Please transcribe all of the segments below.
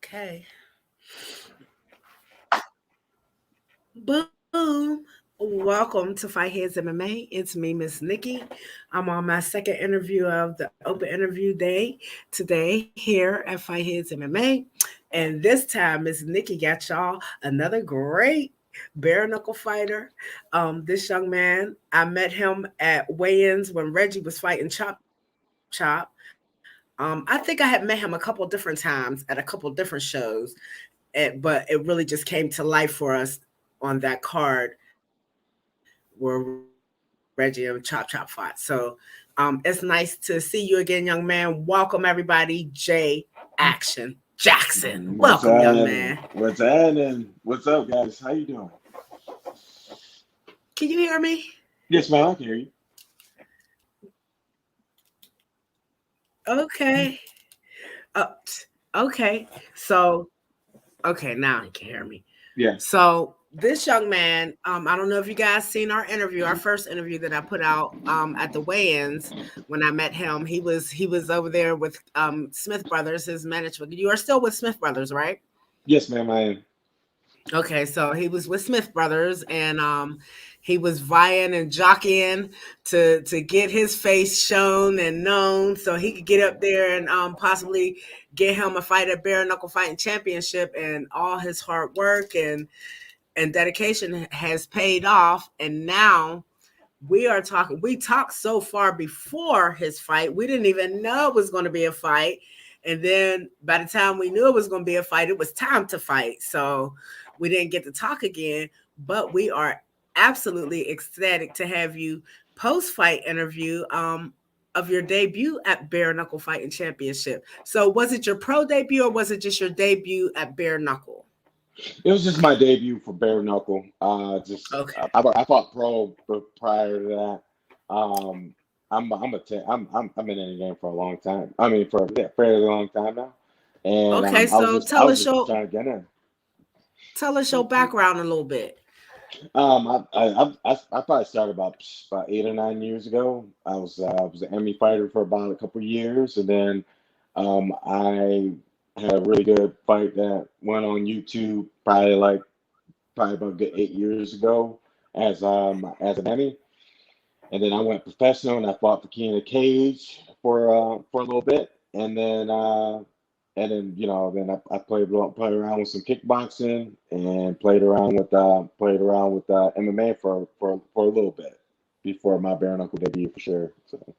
Okay. Boom. Welcome to Fight Heads MMA. It's me, Miss Nikki. I'm on my second interview of the open interview day today here at Fight Heads MMA. And this time, Miss Nikki got y'all another great bare knuckle fighter. This young man, I met him at weigh-ins when Reggie was fighting Chop Chop. I think I had met him a couple different times at a couple different shows, but it really just came to life for us on that card where Reggie and Chop Chop fought. So it's nice to see you again, young man. Welcome, everybody. Jay Jackson. Welcome, young man. What's happening? What's happening? What's up, guys? How you doing? Can you hear me? Yes, man, I can hear you. Okay. Uh, okay. So, okay, now you can hear me. Yeah. So this young man, I don't know if you guys seen our interview, our first interview that I put out at the weigh-ins when I met him. He was over there with Smith Brothers, his management. You are still with Smith Brothers, right? Yes, ma'am, I am. Okay, so he was with Smith Brothers, and he was vying and jockeying to get his face shown and known, so he could get up there and possibly get him a fight at Bare Knuckle Fighting Championship. And all his hard work and dedication has paid off. And now we are talking. We talked so far before his fight, we didn't even know it was going to be a fight. And then by the time we knew it was going to be a fight, it was time to fight. So we didn't get to talk again, but we are absolutely ecstatic to have you post fight interview of your debut at Bare Knuckle Fighting Championship. So was it your pro debut or was it just your debut at Bare Knuckle? It was just my debut for bare knuckle. Just Okay. I fought pro, but prior to that, I've been in the game for a long time. I mean, for a fairly long time now, and Okay, so I was just trying to get in. tell us your background a little bit. I probably started about 8 or 9 years ago. I was an Emmy fighter for about a couple of years, and then I had a really good fight that went on YouTube probably about a good 8 years ago as an Emmy, and then I went professional and I fought for King of the Cage for a little bit, and then then I played around with some kickboxing and played around with MMA for a little bit before my bare knuckle debut for sure. So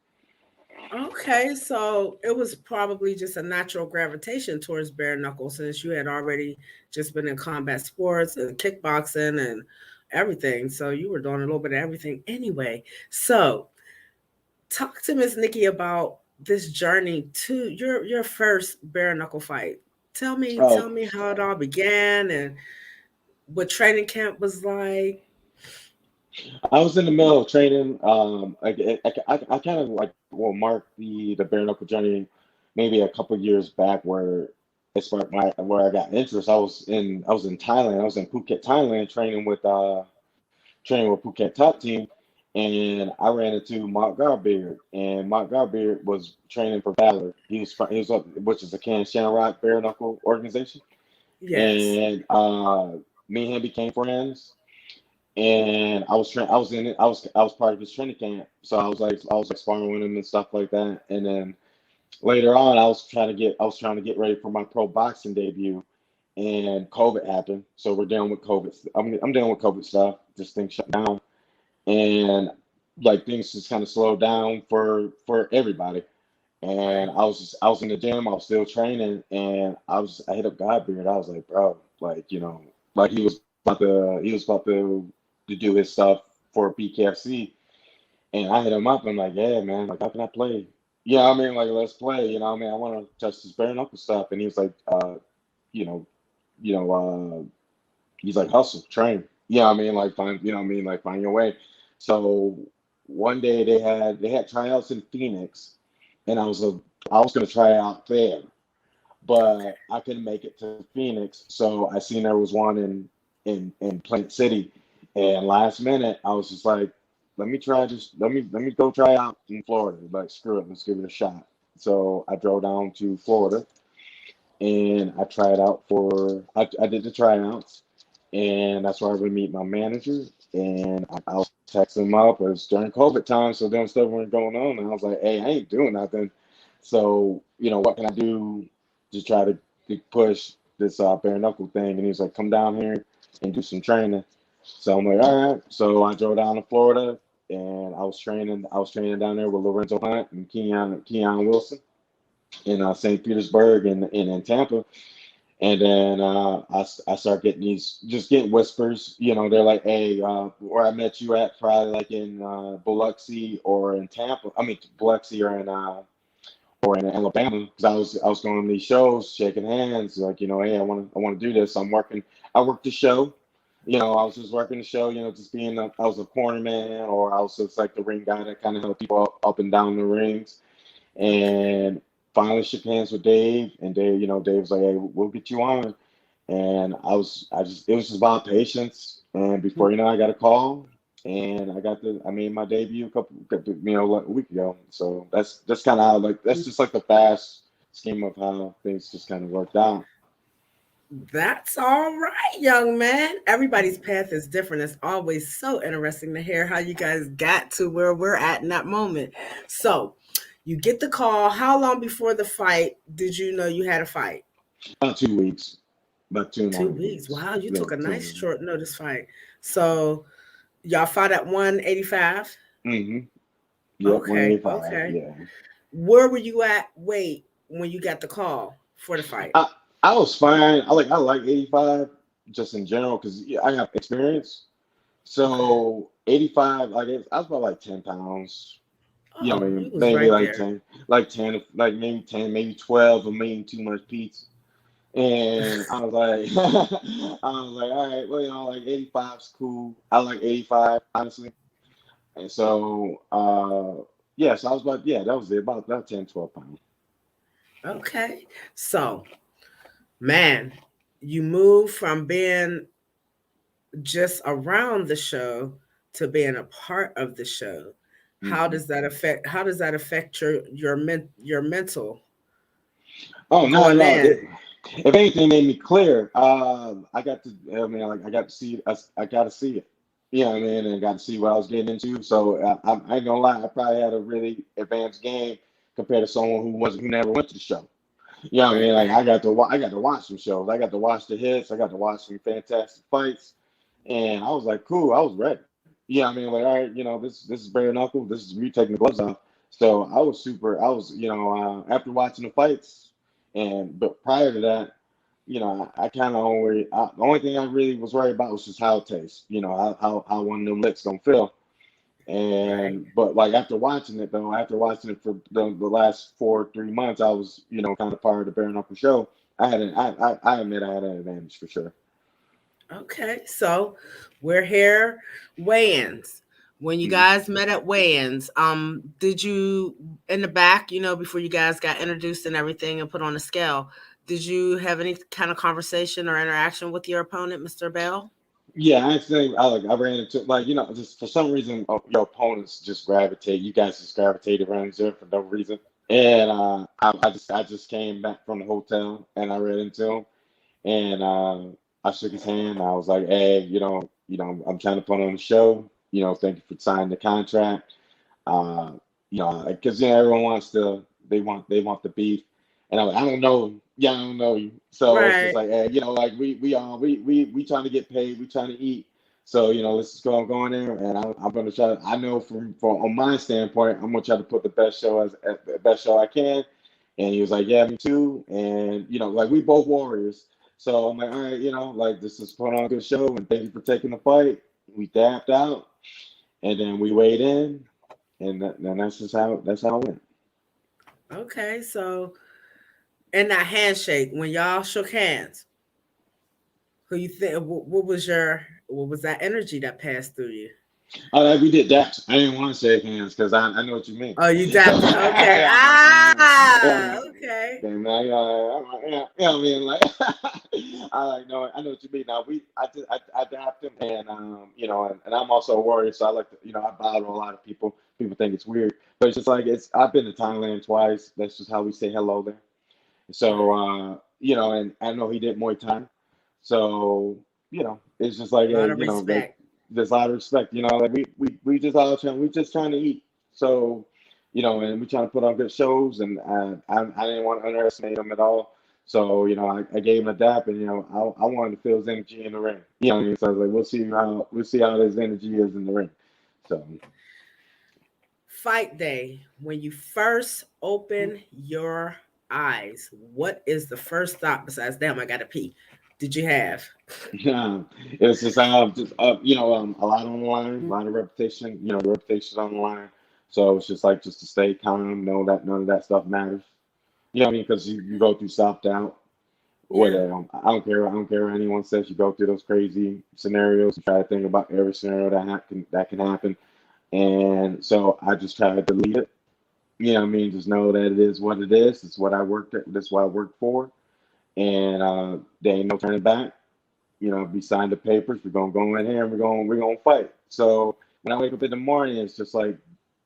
Okay, so it was probably just a natural gravitation towards bare knuckle since you had already just been in combat sports and kickboxing and everything. So you were doing a little bit of everything anyway. So talk to Miss Nikki about this journey to your first bare knuckle fight. oh, Tell me how it all began and what training camp was like. I was in the middle of training. I kind of like will mark the bare knuckle journey maybe a couple years back where it sparked my where I got interest. I was in Thailand. I was in Phuket, Thailand, training with Phuket top team, and I ran into Mark Garbeard, and Mark Garbeard was training for Valor. He was up, which is a Can Shamrock bare knuckle organization, Yes. and me and him became friends. And I was in it. I was part of his training camp, so I was like sparring with him and stuff like that. And then later on, I was trying to get ready for my pro boxing debut, and COVID happened. So we're dealing with COVID. I'm dealing with COVID stuff. Just things shut down, and like things just kind of slowed down for everybody. And Right. I was in the gym. I was still training, and I hit up Godbeard. I was like, bro, like like he was about to do his stuff for BKFC, and I hit him up. I'm like, yeah, man, like how can I play? Yeah, I mean, like let's play. I mean, I want to touch this bare knuckle stuff. And he was like, you know, you know, he's like, hustle, train. Yeah, I mean, like find, like find your way. So one day they had tryouts in Phoenix, and I was gonna try out there, but I couldn't make it to Phoenix. So I seen there was one in Plant City, and last minute I was just like, let me go try out in Florida. Like screw it, let's give it a shot. So I drove down to Florida, and I tried out I did the tryouts, and that's where I would meet my manager. And I was texting him up. It was during COVID time, so them stuff weren't going on. And I was like, "Hey, I ain't doing nothing. So, what can I do to try to push this bare knuckle thing?" And he's like, "Come down here and do some training." So I'm like, "All right." So I drove down to Florida, and I was training down there with Lorenzo Hunt and Keon Wilson in St. Petersburg and in Tampa. And then I start getting just getting whispers. They're like, "Hey, where I met you at, probably like in Biloxi or in Tampa. I mean, Biloxi or in Alabama, because I was going to these shows, shaking hands, like, hey, I want to do this. I worked the show. I was just working the show. Just I was a corner man, or I was just like the ring guy that kind of helped people up and down the rings. And finally shook hands with Dave, and Dave was like, "Hey, we'll get you on." And it was just about patience. And before I got a call, and I made my debut like a week ago. So that's kind of how, like, that's just like the fast scheme of how things just kind of worked out. That's all right, young man. Everybody's path is different. It's always so interesting to hear how you guys got to where we're at in that moment. So, you get the call. How long before the fight did you know you had a fight? About 2 weeks, about two and a Two half weeks. weeks. Wow, you Yeah, took a nice 2. short notice fight. So, y'all fought at 185? Mm-hmm. Yep, Okay, 185. okay. Yeah. Where were you at weight when you got the call for the fight? I I was fine. I like 85 just in general because I have experience. Okay. So 85, I was about like 10 pounds. Oh, you was Maybe right like there. 10, like maybe 10, maybe 12 of eating too much pizza. And I was like, all right, well, like 85 is cool. I like 85, honestly. And so, yeah, so I was about, yeah, that was it, about 10, 12 pounds. Okay. So, man, you moved from being just around the show to being a part of the show. Hmm. How does that affect your mental Oh, not going at all. in? If anything, made me clear. I got to see, I got to see it. I mean, and got to see what I was getting into. So I ain't gonna lie, I probably had a really advanced game compared to someone who never went to the show. I Right, mean, like right. I got to watch some shows. I got to watch the hits. I got to watch some fantastic fights, and I was like, cool. I was ready. I mean, like, all right, this is bare knuckle. This is me taking the gloves off. So I was super. I was, after watching the fights, but prior to that, I kind of the only thing I really was worried about was just how it tastes. How one of them licks gonna feel. Right. But like after watching it though, after watching it for the last 3 months, I was kind of part of the bare knuckle show. I admit I had an advantage for sure. Okay. So, we're here weigh-ins. When you Mhm. guys met at weigh-ins, did you in the back, before you guys got introduced and everything and put on the scale, did you have any kind of conversation or interaction with your opponent, Mr. Bell? Yeah, I think I ran into, like, just for some reason your opponents just gravitate. You guys just gravitated around each other for no reason. And I just came back from the hotel and I ran into him and I shook his hand. I was like, "Hey, I'm trying to put on the show. Thank you for signing the contract. Uh, because everyone wants they want the beef, and I'm like, I don't know, yeah, I don't know you. So it's just Right. like, hey, like we trying to get paid, we trying to eat. So let's just go in there, and I'm gonna try. I know from on my standpoint, I'm gonna try to put the best show as the best show I can. And he was like, yeah, me too. And like we both warriors. So I'm like, all right, like this is put on a good show, and thank you for taking the fight. We dapped out, and then we weighed in, and then that's how it went. Okay. So, in that handshake, when y'all shook hands, who you think? What was that energy that passed through you? We did that. I didn't want to shake hands because I know what you mean. Oh, you So dapped it. Okay. yeah, I'm like, Ah. Okay. then I'm like, I mean, like, I like know, I know what you mean. Now I dapped him, and and I'm also a warrior, so I like to, I bow to a lot of people. People think it's weird, but it's just like I've been to Thailand twice. That's just how we say hello there. So Right. you know, and I know he did Muay Thai, so you know, it's just like, A hey, lot of you know, like respect. there's a lot of respect, you know, like we just all trying, we just trying to eat, so you know, and we trying to put on good shows, and I didn't want to underestimate him at all. So, you know, I gave him a dap, and you know, I wanted to feel his energy in the ring. You know what I mean? So I was like, we'll see how his energy is in the ring. So Fight day, when you first open your eyes, what is the first thought besides, damn, I gotta pee? Did you have? yeah, it's just you know, a lot on the line, a lot of repetition, you know, repetition on the line. So it's just like just to stay calm, know that none of that stuff matters. You know what I mean? Because you go through self doubt. Yeah. Whatever. I don't care. I don't care what anyone says. You go through those crazy scenarios. You try to think about every scenario that can happen. And so I just try to delete it. You know what I mean? Just know that it is what it is. It's what I worked at. That's what I worked for. And there ain't no turning back. You know, we signed the papers. We're gonna go in here and we're gonna fight. So when I wake up in the morning, it's just like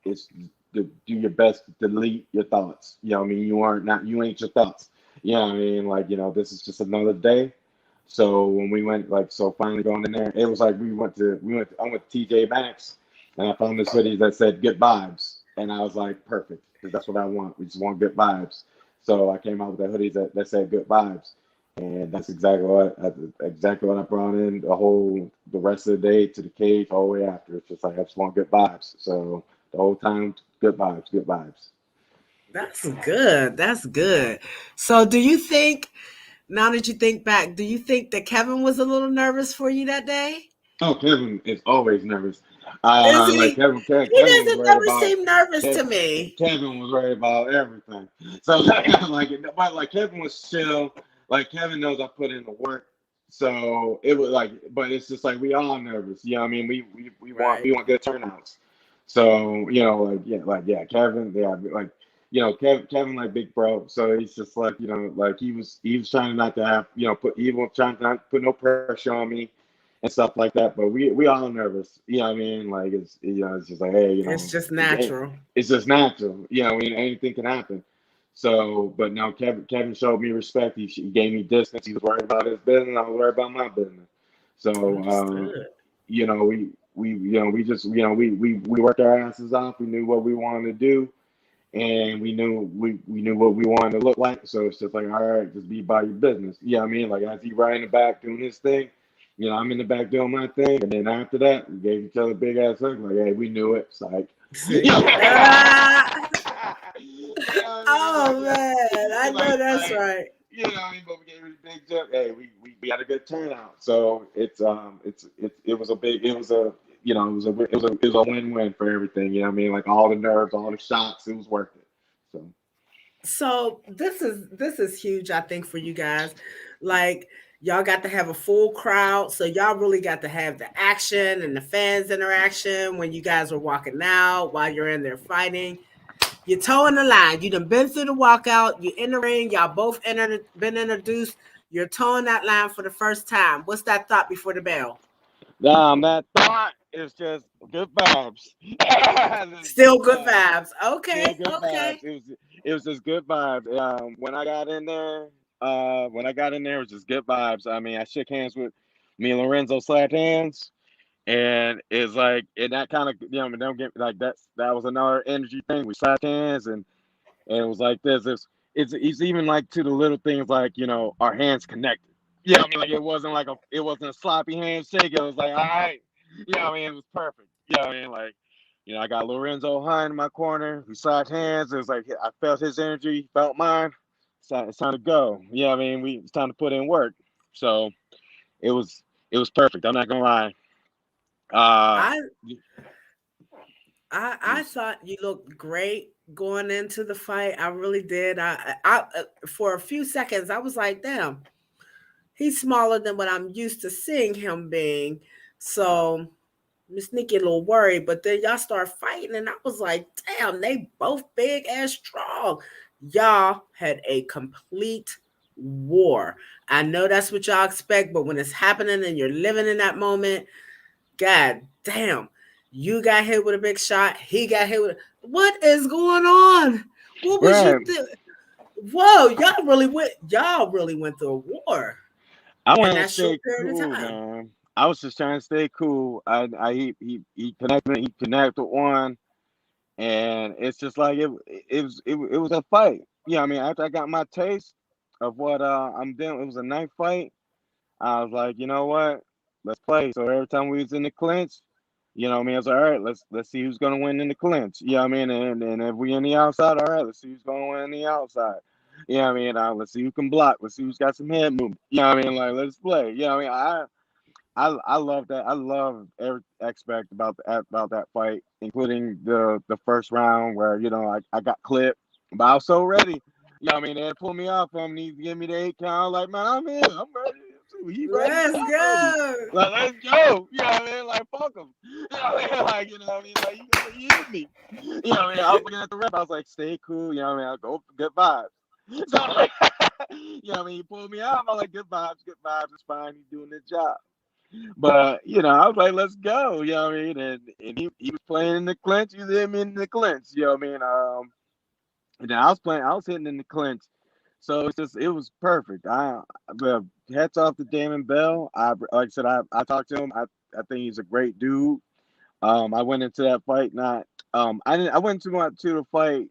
it's to do your best to delete your thoughts. You know what I mean? You ain't your thoughts. You know what I mean? Like, you know, this is just another day. So when we went like so finally going in there, it was like I went to TJ Maxx and I found this hoodie that said good vibes. And I was like, perfect, because that's what I want. We just want good vibes. So I came out with that hoodie that said good vibes. And that's exactly what I brought in the rest of the day to the cage all the way after. It's just like I just want good vibes. So the whole time, good vibes, good vibes. That's good. That's good. So, do you think, now that you think back, do you think that Kevin was a little nervous for you that day? Oh, Kevin is always nervous. Is Like he? He Kevin was doesn't worried never about seem nervous to Kev, me. Kevin was worried about everything. So but like Kevin was chill. Like Kevin knows I put in the work. So it was like, but it's just like we all nervous. You know what I mean? Right. We want good turnouts. So, you know, like yeah, Kevin, yeah, like you know, Kevin like big bro. So he's just like, you know, like he was trying not to have, you know, he was trying to not put no pressure on me and stuff like that. But we all nervous. You know what I mean? Like it's just like, hey, you It's know, just natural. it's just natural. You know, I mean, anything can happen. So, but no, Kevin showed me respect. He gave me distance. He was worried about his business. I was worried about my business. So, Understood. you know, we worked our asses off. We knew what we wanted to do, and we knew what we wanted to look like. So it's just like, all right, just be about your business. You know what I mean? Like as he right in the back doing his thing, you know, I'm in the back doing my thing, and then after that, we gave each other a big ass hug. Like, hey, we knew it. It's like, you See? know, you know what I mean? Oh man, I know that's Like, right. you know what I mean? But we gave it a big jump. Hey, we had a good turnout. So it was a big, it was a, you know, it was a win-win for everything. You know what I mean? Like all the nerves, all the shots, it was worth it. So So this is huge, I think, for you guys. Like y'all got to have a full crowd, so y'all really got to have the action and the fans interaction when you guys were walking out while you're in there fighting. You're towing the line. You done been through the walkout. You're in the ring. Y'all both been introduced. You're towing that line for the first time. What's that thought before the bell? that thought is just good vibes. Just Still good good vibes. vibes. Still Okay, good okay. vibes. It was just good vibes. When I got in there, it was just good vibes. I mean, I shook hands with me and Lorenzo slapped hands, and it's like, and that kind of, you know, don't get like that was another energy thing. We slapped hands, and it was like this. It's even like to the little things like, you know, our hands connected. Yeah, I mean, like it wasn't a sloppy handshake. It was like, all right, you know, what I mean, it was perfect. You know, what I mean, like, you know, I got Lorenzo Hunt in my corner. We slapped hands. It was like I felt his energy, he felt mine. It's time to go. Yeah, I mean, it's time to put in work. So it was it was perfect. I'm not gonna lie. Uh, I I thought you looked great going into the fight. I really did. For a few seconds I was like, damn, he's smaller than what I'm used to seeing him being. So Miss Nikki a little worried, but then y'all start fighting, and I was like, damn, they both big and strong. Y'all had a complete war. I know that's what y'all expect, but when it's happening and you're living in that moment, God damn, you got hit with a big shot. He got hit with. What is going on? What was you right. think? Whoa, y'all really went through a war I in want to that short stay period of cool, time. man. I was just trying to stay cool. He connected. He connected one, and it's just like it was a fight. Yeah, I mean, after I got my taste of what I'm doing, it was a knife fight. I was like, you know what? Let's play. So every time we was in the clinch, you know what I mean, I was like, all right, let's see who's gonna win in the clinch. You know what I mean? And if we in the outside, all right, let's see who's gonna win in the outside. You know what I mean? Let's see who can block. Let's see who's got some head movement. You know what I mean? Like, let's play. You know what I mean? I love that. I love every aspect about that fight, including the first round where I got clipped, but I was so ready. You know what I mean? They had pulled me off him. He give me the 8 count. Like, man, I'm in. I'm ready. He ready. Let's I'm ready. go. Like, let's go. You know what I mean? Like, fuck him. You know what I mean? Like, you know what I mean? Like, he hit me. You know what I mean? I was looking at the rep. I was like, stay cool. You know what I mean? I'll go for good vibes. So, like, you know what I mean? He pulled me off. I was like, good vibes, good vibes. It's fine. He's doing his job. But I was like, let's go. You know what I mean? And he was playing in the clinch. He was hitting me in the clinch. You know what I mean? And then I was hitting in the clinch. So it was perfect. But hats off to Damon Bell. Like I said, I talked to him. I think he's a great dude. I went into that fight not. I went to the fight.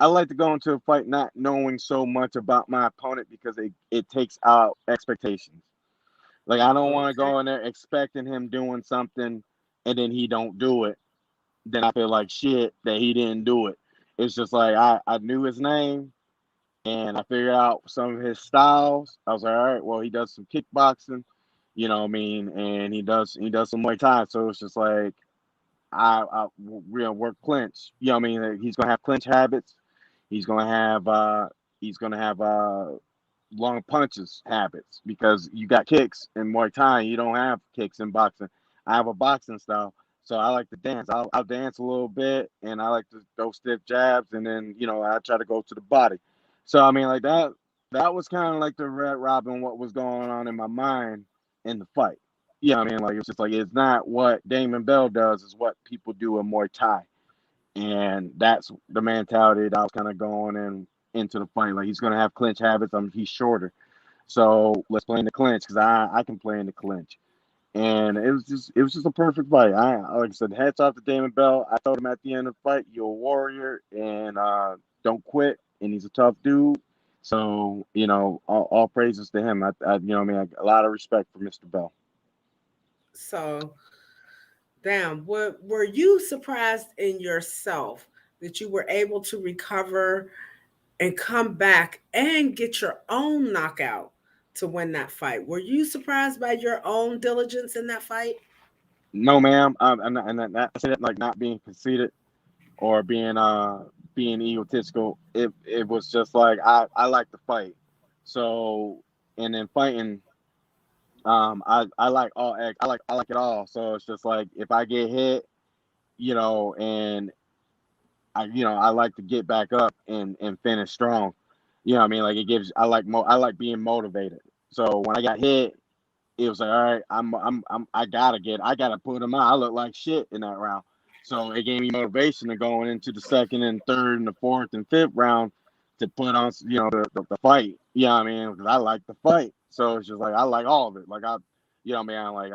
I like to go into a fight not knowing so much about my opponent because it takes out expectations. Like I don't want to Okay. go in there expecting him doing something and then he don't do it. Then I feel like shit that he didn't do it. It's just like I knew his name and I figured out some of his styles. I was like, all right, well he does some kickboxing, you know what I mean, and he does some Muay Thai. So it's just like we're gonna work clinch. You know what I mean? Like, he's gonna have clinch habits. He's gonna have long punches habits because you got kicks in Muay Thai. You don't have kicks in boxing. I have a boxing style, so I like to dance. I'll dance a little bit, and I like to throw stiff jabs, and then I try to go to the body. So I mean, like that. That was kind of like the Red Robin. What was going on in my mind in the fight? Yeah, I mean, like it's just like it's not what Damon Bell does; is what people do in Muay Thai, and that's the mentality that I was kind of going into the fight. Like he's gonna have clinch habits. He's shorter, so let's play in the clinch because I can play in the clinch. And it was just a perfect fight. Like I said, hats off to Damon Bell. I told him at the end of the fight, "You're a warrior and don't quit." And he's a tough dude. So all praises to him. I mean, a lot of respect for Mr. Bell. So, damn, were you surprised in yourself that you were able to recover and come back and get your own knockout to win that fight? Were you surprised by your own diligence in that fight? No, ma'am. And I say that like not being conceited or being egotistical. It was just like I like to fight. So and then fighting, I like I like it all. So it's just like if I get hit, and I like to get back up and finish strong. You know what I mean? Like it gives I like being motivated. So when I got hit, it was like, all right, I gotta put him out. I look like shit in that round. So it gave me motivation to going into the second and third and the fourth and fifth round to put on, the fight. You know what I mean? Because I like the fight. So it's just like, I like all of it. Like what I mean? Like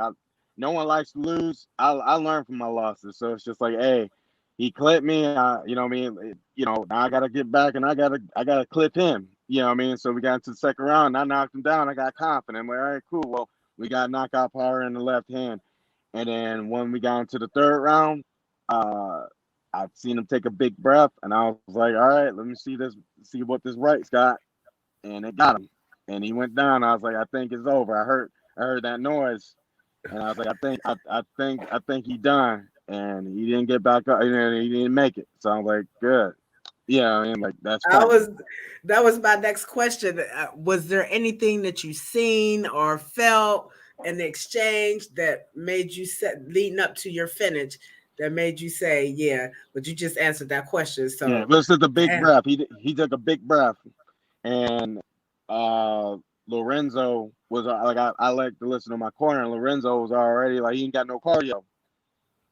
no one likes to lose. I learn from my losses. So it's just like, hey, he clipped me. You know what I mean? Now I gotta get back and I gotta clip him. You know what I mean? So we got into the second round and I knocked him down. I got confident. I'm like, all right, cool. Well, we got knockout power in the left hand. And then when we got into the third round, uh, I've seen him take a big breath, and I was like, all right, let me see what this right's got. And it got him. And he went down. I was like, I think it's over. I heard that noise. And I was like, I think he done. And he didn't get back up, he didn't make it. So I was like, good. Yeah, I mean, like that's I fighting. was That was my next question. Was there anything that you seen or felt in the exchange that made you set leading up to your finish that made you say, yeah, but you just answered that question. Yeah, So, but it's just a big damn. breath. He took a big breath. And uh Lorenzo was like I like to listen to my corner. And Lorenzo was already like he ain't got no cardio.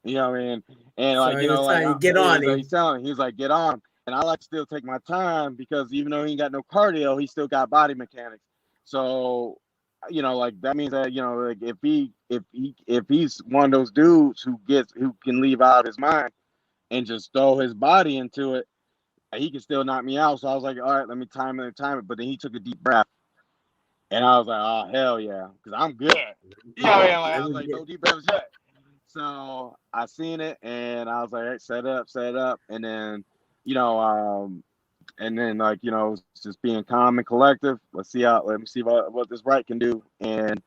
You know what I mean? And So like he was like telling you, get on he's him. telling me, he's like get on. and I like to still take my time because even though he ain't got no cardio, he still got body mechanics. So, like that means that like if he's one of those dudes who can leave out his mind and just throw his body into it, he can still knock me out. So I was like, all right, let me time it. But then he took a deep breath, and I was like, oh hell yeah, because I'm good. Like I was like, no deep breaths yet. So I seen it, and I was like, hey, set it up, and then you know, like just being calm and collective. Let me see what this right can do, and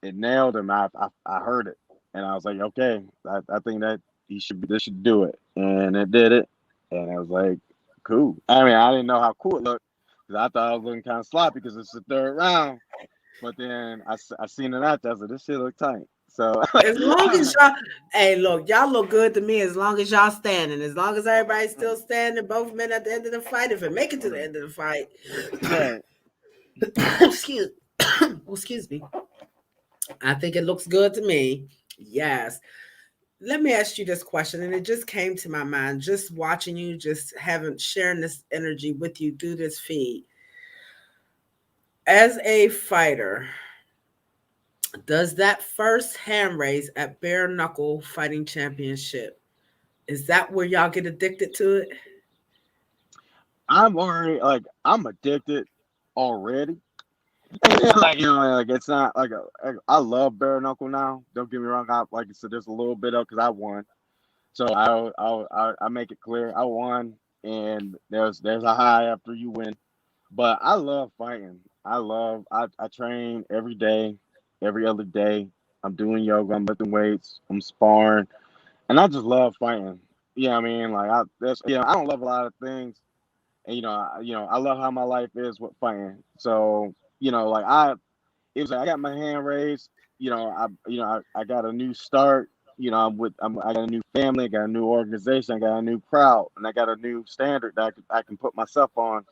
it nailed him. I heard it, and I was like, okay, I think that this should do it, and it did it, and I was like, cool. I mean, I didn't know how cool it looked because I thought I was looking kind of sloppy because it's the third round, but then I seen it out there. I was like, this shit look tight. So As long as y'all, hey, look, y'all look good to me. As long as y'all standing, as long as everybody's still standing, both men at the end of the fight. If it make it to the end of the fight, right. excuse, excuse me. I think it looks good to me. Yes. Let me ask you this question, and it just came to my mind just watching you, just having sharing this energy with you through this feed. As a fighter, does that first hand raise at Bare Knuckle Fighting Championship, is that where y'all get addicted to it? I'm already like I'm addicted already. Like like it's not like I love bare knuckle now. Don't get me wrong. Like I said, there's a little bit of because I won, so I make it clear I won, and there's a high after you win. But I love fighting. I train every day, every other day. I'm doing yoga. I'm lifting weights. I'm sparring, and I just love fighting. I mean, like I don't love a lot of things, and I love how my life is with fighting. So like it was like I got my hand raised. I got a new start. I got a new family. I got a new organization. I got a new crowd, and I got a new standard that I can put myself on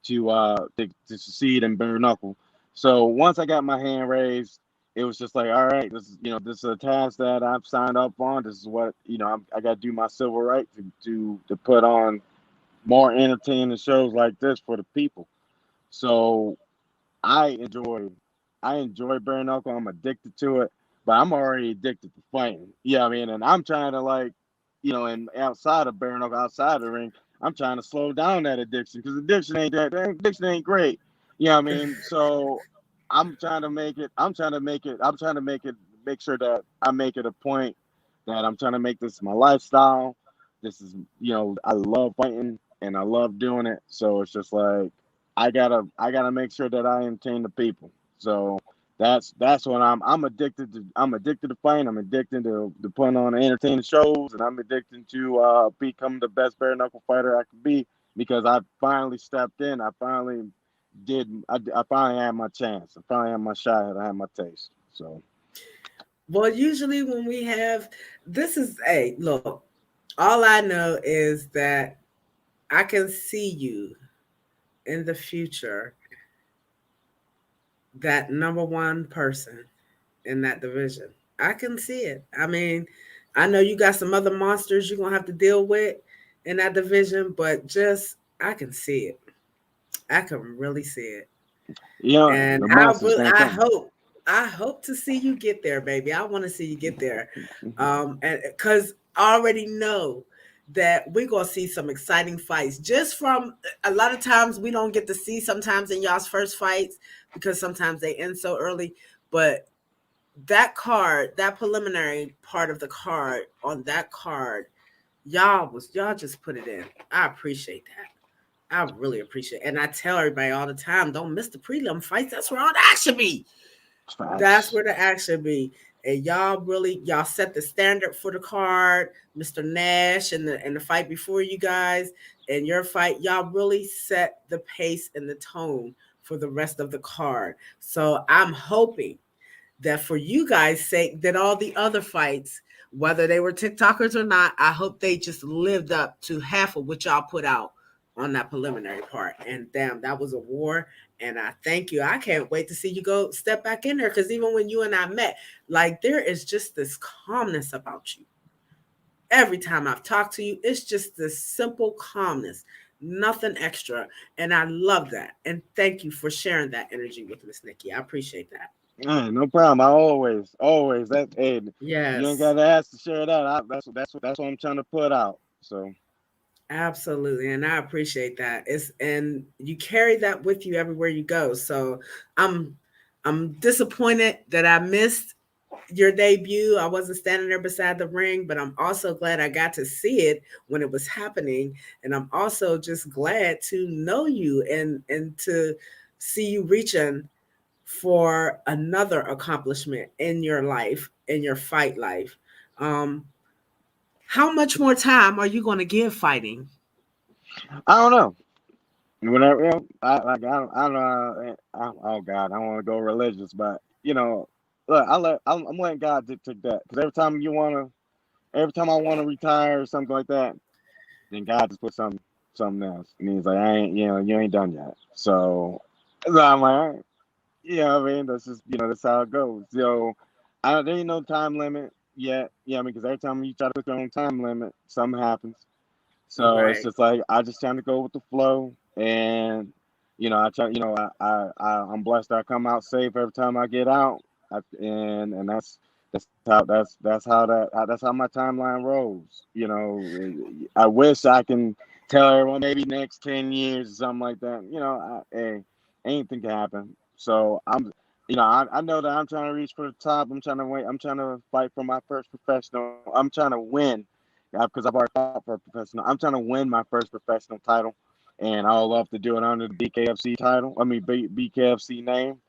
to succeed in bare knuckle. So once I got my hand raised, it was just like, all right, this is a task that I've signed up on. This is what I got to do my civil right to put on more entertaining shows like this for the people. So I enjoy I enjoy bare knuckle. I'm addicted to it, but I'm already addicted to fighting. I mean, and I'm trying to like, and outside of bare knuckle, outside the ring, I'm trying to slow down that addiction because addiction ain't great. I mean? So I'm trying to make it. I'm trying to make sure that I make it a point that I'm trying to make this my lifestyle. This is, I love fighting and I love doing it. So it's just like I gotta make sure that I entertain the people. So that's what I'm addicted to. I'm addicted to fighting. I'm addicted to putting on entertaining shows, and I'm addicted to become the best bare knuckle fighter I can be because I finally stepped in. I finally did. I finally had my chance. I finally had my shot. I had my taste. So Well, usually when we have this is hey, look, all I know is that I can see you in the future, that number one person in that division. I can see it. I mean, I know you got some other monsters you're gonna have to deal with in that division, but just I can see it. I can really see it. And the monster's gonna come. I hope to see you get there, baby. I want to see you get there. And because I already know that we're gonna see some exciting fights. Just from a lot of times we don't get to see sometimes in y'all's first fights because sometimes they end so early. But that card, that preliminary part of the card on that card, y'all just put it in. I appreciate that. I really appreciate it. And I tell everybody all the time, don't miss the prelim fights. That's where all the action be. That's Facts. where the action be. And y'all set the standard for the card, Mr. Nash and the fight before you guys, and your fight, y'all really set the pace and the tone for the rest of the card. So I'm hoping that for you guys' sake, that all the other fights, whether they were TikTokers or not, I hope they just lived up to half of what y'all put out on that preliminary part. And damn, that was a war. And I thank you. I can't wait to see you go step back in there because even when you and I met, like there is just this calmness about you. Every time I've talked to you, it's just this simple calmness, nothing extra. And I love that. And thank you for sharing that energy with Miss Nikki. I appreciate that. No problem. I always that. Hey, you ain't got Yes, to ask to share that. That's what I'm trying to put out. So absolutely. And I appreciate that. And you carry that with you everywhere you go. So I'm I'm disappointed that I missed your debut. I wasn't standing there beside the ring, but I'm also glad I got to see it when it was happening. And I'm also just glad to know you and to see you reaching for another accomplishment in your life, in your fight life. Um, how much more time are you going to give fighting? I don't know. Whenever I don't know. Oh God, I don't want to go religious, but look, I'm letting God dictate that because every time I want to retire or something like that, then God just put something else, and He's like, I ain't, you ain't done yet. So I'm like, all right. Yeah, I mean, that's just, that's how it goes. So, there ain't no time limit yet. Yeah, I mean, because every time you try to put your own time limit, something happens. So it's Right. just like I just trying to go with the flow, and I try. I'm blessed. I come out safe every time I get out, and that's how my timeline rolls. I wish I can tell everyone maybe next 10 years or something like that. Hey, anything can happen. So I know that I'm trying to reach for the top. I'm trying to wait. I'm trying to fight for my first professional. I'm trying to win because I've already fought for a professional. I'm trying to win my first professional title, and I would love to do it under the BKFC title. I mean BKFC name.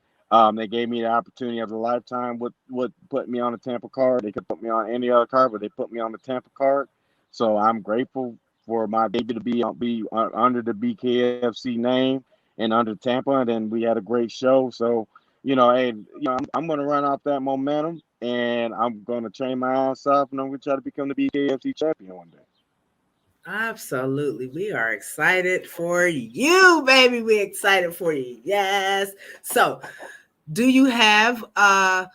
They gave me the opportunity of a lifetime. Would put me on the Tampa card. They could put me on any other card, but they put me on the Tampa card. So I'm grateful for my debut to be under the BKFC name and under Tampa. And then we had a great show. So hey, I'm going to run off that momentum, and I'm going to train my ass off, and I'm going to try to become the BKFC champion one day. Absolutely. We are excited for you, baby. We're excited for you. Yes. So, do you have a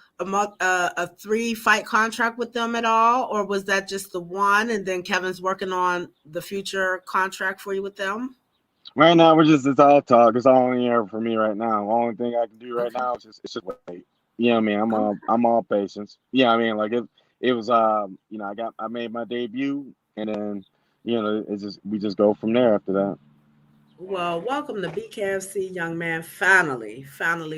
three fight contract with them at all, or was that just the one? And then Kevin's working on the future contract for you with them. Right now, it's all talk. It's all in the air for me right now. The only thing I can do right Okay. now is just wait. You know what I mean? Okay. I'm all patience. Yeah, I mean, like it was I made my debut, and then it's just we just go from there after that. Well, welcome to BKFC, young man. Finally,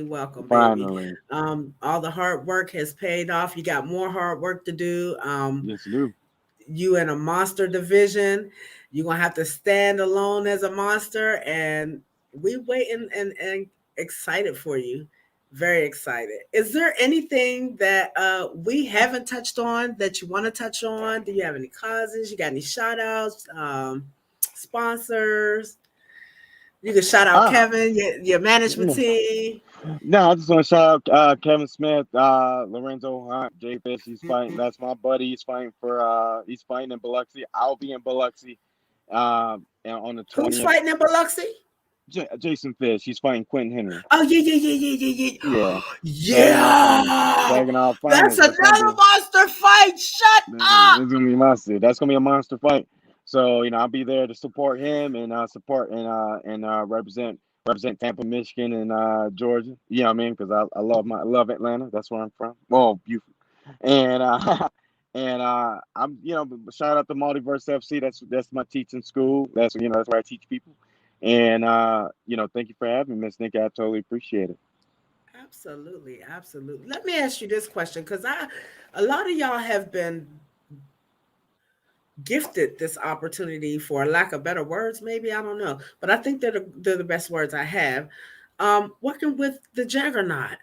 welcome, baby. Finally, All the hard work has paid off. You got more hard work to do. yes, you do. You in a monster division. You're gonna have to stand alone as a monster, and we waiting and excited for you. Very excited. Is there anything that we haven't touched on that you want to touch on? Do you have any causes? You got any shout outs? Sponsors? You can shout out Ah, Kevin, your management team. no, I just want to shout out Kevin Smith, Lorenzo Hunt, Jay Fish. He's fighting. That's my buddy. He's fighting in Biloxi. I'll be in Biloxi and on the Who's 20th. fighting in Biloxi? Jason Fish. He's fighting Quentin Henry. Oh yeah. Yeah, Yeah, Saginaw that's Finals. another monster fight. Shut up. That's gonna be monster. That's gonna be a monster fight. So I'll be there to support him and support and represent Tampa, Michigan, and Georgia. You know what I mean? Because I love Atlanta. That's where I'm from. Well, you and and I'm shout out to Multiverse FC. That's my teaching school. That's where I teach people. And thank you for having me, Miss Nick. I totally appreciate it. Absolutely, absolutely. Let me ask you this question, because a lot of y'all have been gifted this opportunity, for lack of better words, maybe I don't know, but I think they're the best words I have. Working with the Juggernaut,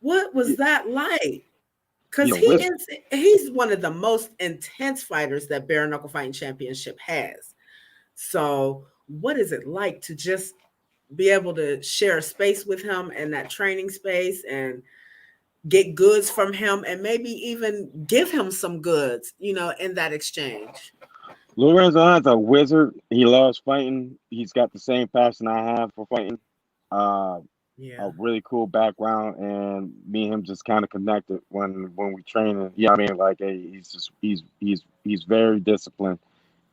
what was Y- that like? He Because a wizard. he's one of the most intense fighters that Bare Knuckle Fighting Championship has. So, what is it like to just be able to share a space with him and that training space and get goods from him and maybe even give him some goods, in that exchange? Lorenzo Hunt's a wizard. He loves fighting. He's got the same passion I have for fighting. Uh, Yeah. a really cool background, and me and him just kind of connected when we training. Yeah, I mean, like, hey, he's very disciplined,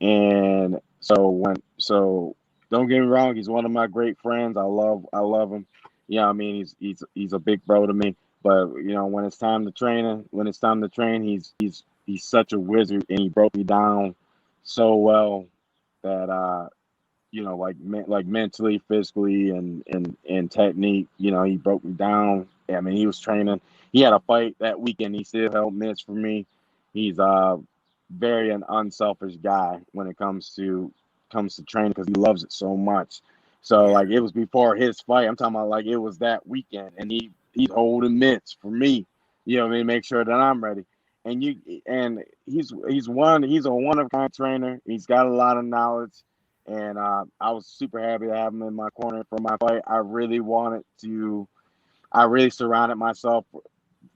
and so don't get me wrong, he's one of my great friends. I love him. Yeah, I mean, he's a big bro to me. But when it's time to train, he's such a wizard, and he broke me down so well that like mentally, physically, and technique. He broke me down. I mean, he was training. He had a fight that weekend. He still held mitts for me. He's very an unselfish guy when it comes to training because he loves it so much. So Yeah. like it was before his fight. I'm talking about like it was that weekend, and he's holding mitts for me. What I mean, make sure that I'm ready. And he's a one of kind trainer. He's got a lot of knowledge, and I was super happy to have him in my corner for my fight. I really surrounded myself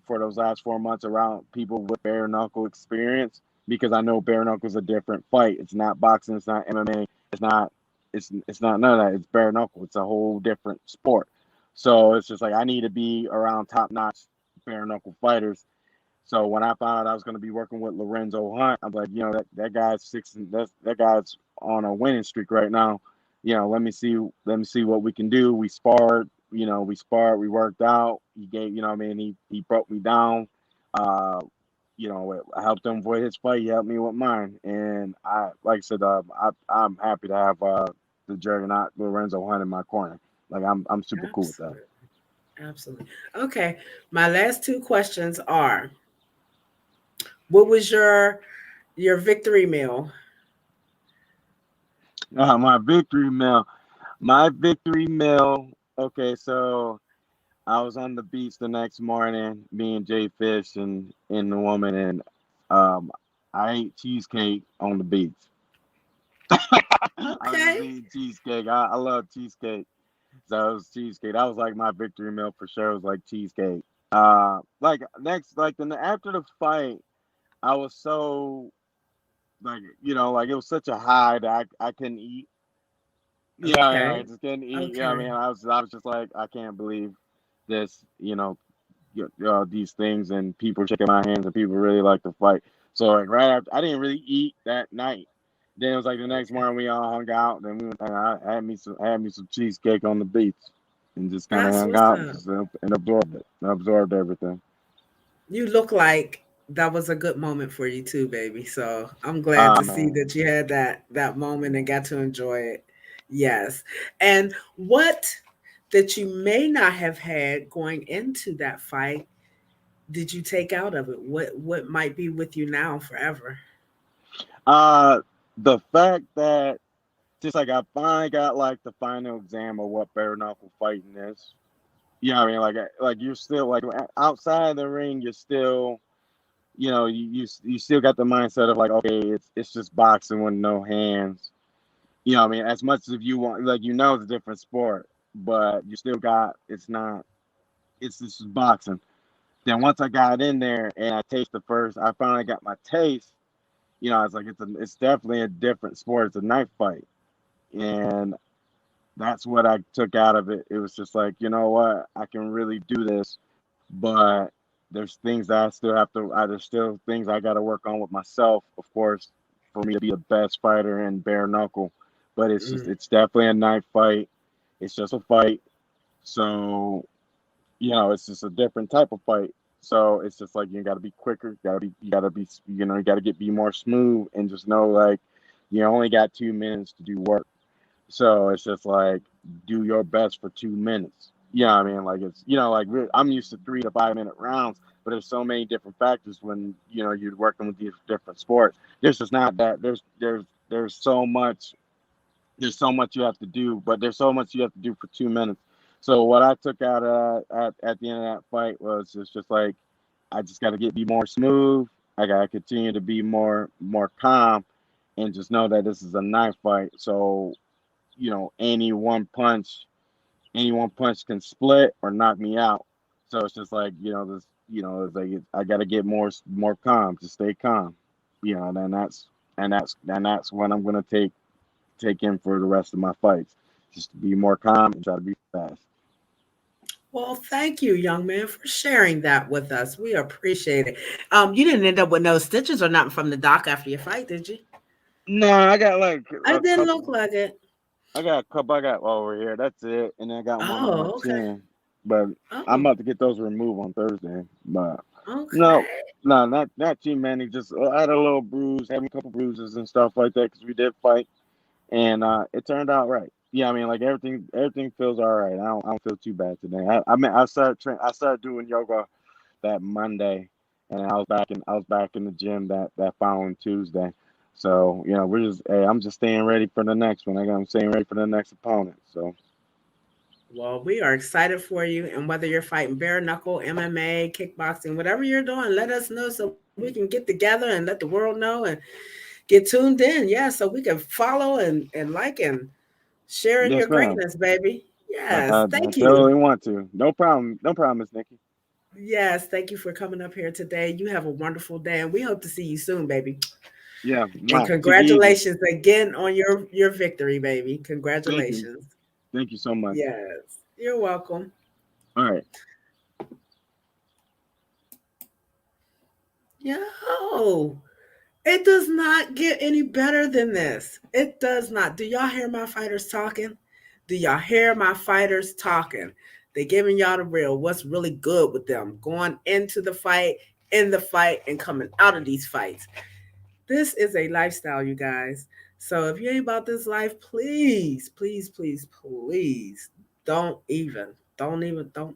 for those last 4 months around people with bare knuckle experience because I know bare knuckle is a different fight. It's not boxing. It's not MMA. It's not. It's not none of that. It's bare knuckle. It's a whole different sport. So it's just like I need to be around top notch bare knuckle fighters. So when I found out I was going to be working with Lorenzo Hunt, I'm like, that guy's that guy's on a winning streak right now. Let me see what we can do. We sparred, we worked out. He gave, I mean, he broke me down. Uh, I helped him with his fight. He helped me with mine, and like I said, I'm happy to have the juggernaut Lorenzo Hunt in my corner. Like I'm super cool with that. Absolutely. Absolutely. Okay. My last two questions are: what was your victory meal? My victory meal. My victory meal. Okay, so I was on the beach the next morning, me and Jay Fish and the woman, and um, I ate cheesecake on the beach. I was just Okay. eating cheesecake. I love cheesecake, so it was cheesecake. That was like my victory meal for sure. It was like cheesecake. Like next, like after the fight, I was so like like it was such a high that I couldn't eat. Yeah, I Okay. just couldn't eat. Yeah, I Okay. mean, I was just like, I can't believe this. These things and people shaking my hands and people really like to fight. So like right after, I didn't really eat that night. Then it was like the next Okay. morning we all hung out. Then and I had me some cheesecake on the beach and just kind of That's hung what's out up. and absorbed it. I absorbed everything. You look like that was a good moment for you too, baby. So I'm glad to see Man. that you had that moment and got to enjoy it. Yes. And what that you may not have had going into that fight did you take out of it? What might be with you now forever? Uh, the fact that just like I finally got like the final exam of what bare knuckle fighting is. I mean, like you're still like outside the ring, you're still, you still got the mindset of like, okay, it's just boxing with no hands. I mean, as much as if you want, like, it's a different sport, but you still got, it's just boxing. Then once I got in there and I finally got my taste. I was like, it's definitely a different sport. It's a knife fight, and that's what I took out of it. It was just like, you know what, I can really do this, but there's things that I still have to. There's still things I got to work on with myself, of course, for me to be the best fighter in bare knuckle. But Mm, it's definitely a knife fight. It's just a fight, so it's just a different type of fight. So it's just like you got to be quicker. You got to be more smooth, and just know like you only got 2 minutes to do work. So it's just like do your best for 2 minutes. I mean, like I'm used to 3 to 5 minute rounds, but there's so many different factors when you're working with these different sports. There's just not that. There's so much. There's so much you have to do, but there's so much you have to do for 2 minutes. So what I took out at the end of that fight was just like I just got to be more smooth. I got to continue to be more calm, and just know that this is a knife fight. So any one punch can split or knock me out. So it's just like this. It's like I got to get more calm to stay calm. And then that's what I'm gonna take in for the rest of my fights. Just to be more calm and try to be fast. Well, thank you, young man, for sharing that with us. We appreciate it. You didn't end up with no stitches or nothing from the doc after your fight, did you? No, I got like I a didn't couple. look like it. I got a couple. I got over here. That's it, and then I got one on my Oh, okay. chin. But I'm Oh, about to get those removed on Thursday. But no, okay. no, not too many. Just I had a little bruise, having a couple bruises and stuff like that because we did fight, and it turned out right. Yeah, I mean, like everything feels all right. I don't feel too bad today. I mean, I started doing yoga that Monday, and I was back in the gym that following Tuesday. So we're just hey, I'm just staying ready for the next one. I'm staying ready for the next opponent. So Well, we are excited for you. And whether you're fighting bare knuckle, MMA, kickboxing, whatever you're doing, let us know so we can get together and let the world know and get tuned in. Yeah, so we can follow and like and share in your yes, ma'am. greatness, baby. Yes, I thank you. totally want to. No problem. No problem, Miss Nikki. Yes, thank you for coming up here today. You have a wonderful day, and we hope to see you soon, baby. Yeah, And take it easy. congratulations again on your victory, baby. Thank you. Congratulations. Thank you so much. Yes, you're welcome. All right. Yo, it does not get any better than this. It does not. Do y'all hear my fighters talking? Do y'all hear my fighters talking? They giving y'all the real. What's really good with them going into the fight, in the fight, and coming out of these fights. This is a lifestyle, you guys. So if you ain't about this life, please, please, please, please don't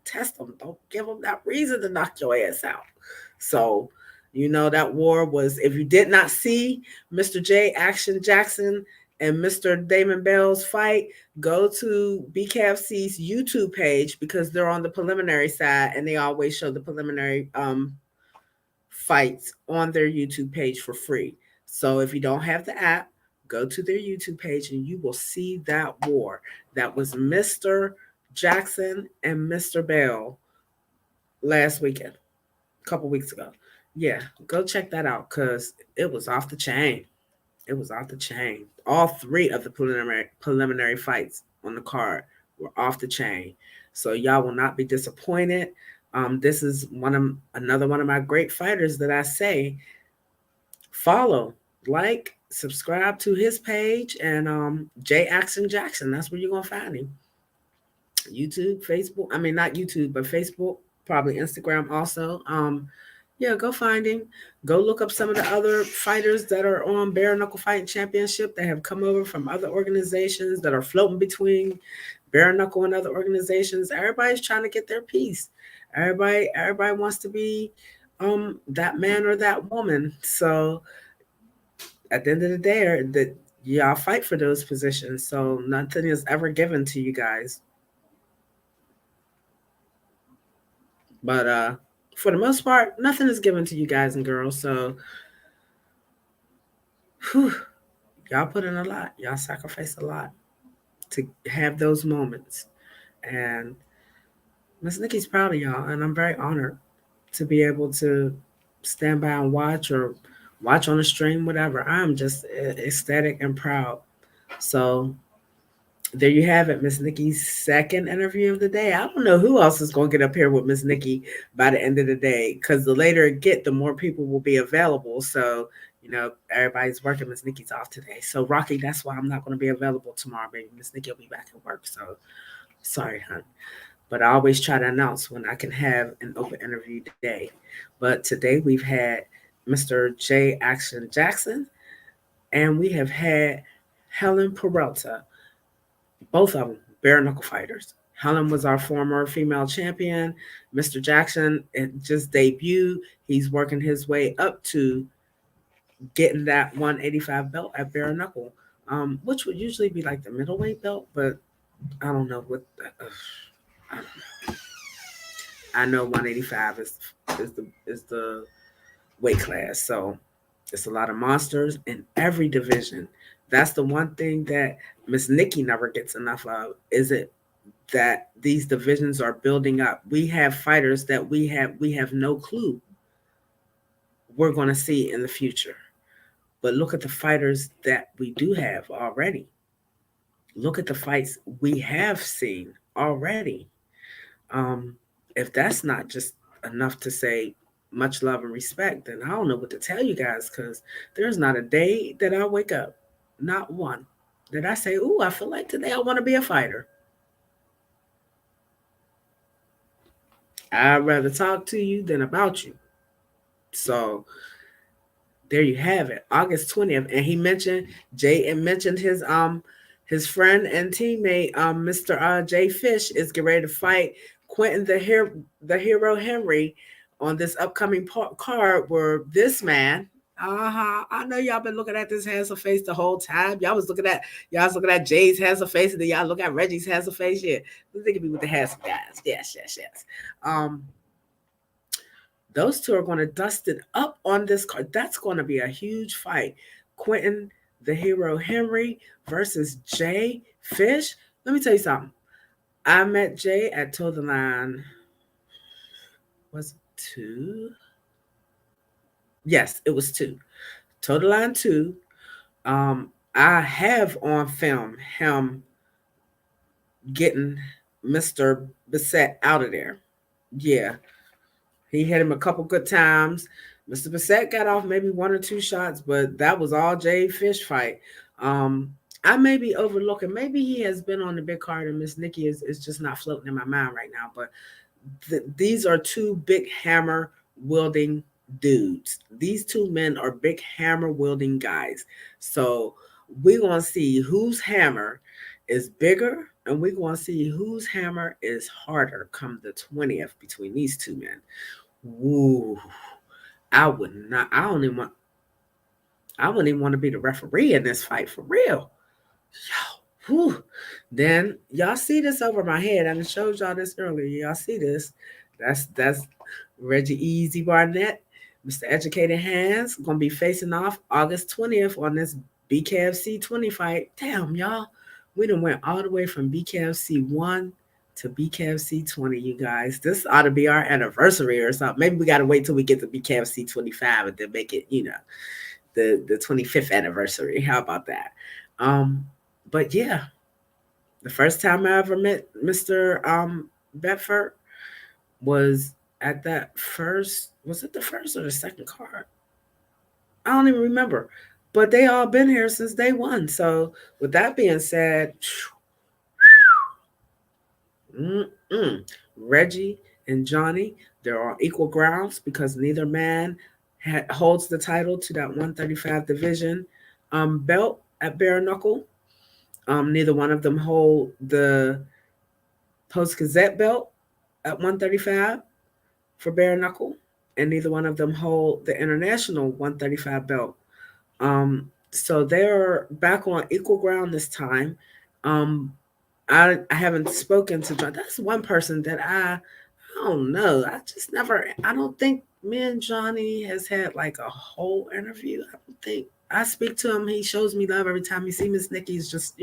test them. Don't give them that reason to knock your ass out. So, that war was, if you did not see Mr. J Action Jackson and Mr. Damon Bell's fight, go to BKFC's YouTube page because they're on the preliminary side and they always show the preliminary fights on their YouTube page for free. So if you don't have the app, go to their YouTube page and you will see that war. That was Mr. Jackson and Mr. Bell last weekend, a couple weeks ago. Yeah, go check that out because it was off the chain. It was off the chain. All three of the preliminary fights on the card were off the chain. So y'all will not be disappointed. This is another one of my great fighters that I say follow, like, subscribe to his page and J Action Jackson. That's where you're gonna find him. YouTube, Facebook. I mean, not YouTube, but Facebook, probably Instagram also. Yeah, go find him. Go look up some of the other fighters that are on Bare Knuckle Fighting Championship that have come over from other organizations that are floating between Bare Knuckle and other organizations. Everybody's trying to get their piece. Everybody wants to be that man or that woman. So at the end of the day, that y'all fight for those positions. So nothing is ever given to you guys. But for the most part, nothing is given to you guys and girls. So whew, y'all put in a lot. Y'all sacrifice a lot to have those moments. And Miss Nikki's proud of y'all, and I'm very honored to be able to stand by and watch or watch on the stream, whatever. I'm just ecstatic and proud. So there you have it, Miss Nikki's second interview of the day. I don't know who else is going to get up here with Miss Nikki by the end of the day, because the later it get, the more people will be available. So, everybody's working. Miss Nikki's off today. So, Rocky, that's why I'm not going to be available tomorrow, baby. Miss Nikki will be back at work. So, sorry, hon. But I always try to announce when I can have an open interview day. But today we've had Mr. J Action Jackson and we have had Helen Peralta, both of them bare knuckle fighters. Helen was our former female champion. Mr. Jackson just debuted. He's working his way up to getting that 185 belt at bare knuckle, which would usually be like the middleweight belt, but I don't know what. I, I know 185 is the weight class, so it's a lot of monsters in every division. That's the one thing that Miss Nikki never gets enough of. Is it that these divisions are building up? We have fighters that we have no clue we're going to see in the future. But look at the fighters that we do have already. Look at the fights we have seen already. Um, if that's not just enough to say much love and respect, then I don't know what to tell you guys because there's not a day that I wake up, not one, that I say, "Ooh, I feel like today I want to be a fighter." I'd rather talk to you than about you. So there you have it, August 20th. And he mentioned Jay and mentioned his friend and teammate Mr. Jay Fish is getting ready to fight Quentin the hero Henry on this upcoming card where this man. I know y'all been looking at this handsome face the whole time. Y'all was looking at Jay's handsome face, and then y'all look at Reggie's handsome face. Yeah, look at me with the handsome guys. Yes, yes, yes. Um, those two are going to dust it up on this card. That's going to be a huge fight. Quentin, the hero Henry versus Jay Fish. Let me tell you something. I met Jay at Toe the Line. Was it two? Yes, it was two. Toe the Line 2. I have on film him getting Mr. Bissett out of there. Yeah, he hit him a couple good times. Mr. Bissett got off maybe one or two shots, but that was all Jay Fish fight. Um, I may be overlooking. Maybe he has been on the big card, and Miss Nikki is just not floating in my mind right now. But these are two big hammer wielding dudes. These two men are big hammer wielding guys. So we're gonna see whose hammer is bigger, and we're gonna see whose hammer is harder come the 20th between these two men. Ooh, I would not. I don't even want. I wouldn't even want to be the referee in this fight for real. Yo, whew. Then y'all see this over my head. I showed y'all this earlier. Y'all see this? That's Reggie Easy Barnett, Mr. Educated Hands, gonna be facing off August 20th on this BKFC 20 fight. Damn, y'all, we done went all the way from BKFC 1 to BKFC 20, you guys. This ought to be our anniversary or something. Maybe we gotta wait till we get to BKFC 25 and then make it, the 25th anniversary. How about that? Um, but yeah, the first time I ever met Mr. Bedford was at that first. Was it the first or the second card? I don't even remember. But they all been here since day one. So with that being said, mm-mm, Reggie and Johnny, they're on equal grounds because neither man holds the title to that 135 division belt at bare knuckle. Neither one of them hold the Post Gazette belt at 135 for bare knuckle, and neither one of them hold the international 135 belt. So they're back on equal ground this time. Um, I haven't spoken to John. That's one person that I don't know. I just never. I don't think me and Johnny has had like a whole interview. I don't think. I speak to him. He shows me love every time he sees Miss Nikki. He's just,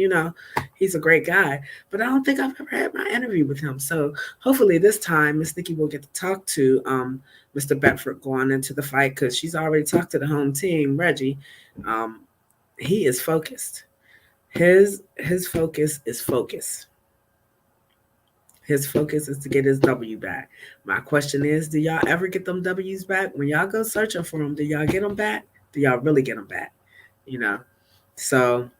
he's a great guy. But I don't think I've ever had my interview with him. So hopefully this time Miss Nikki will get to talk to Mr. Bedford going into the fight because she's already talked to the home team, Reggie. Um, he is focused. His focus is focus. His focus is to get his W back. My question is, do y'all ever get them W's back? When y'all go searching for them, do y'all get them back? Do y'all really get them back? You know? So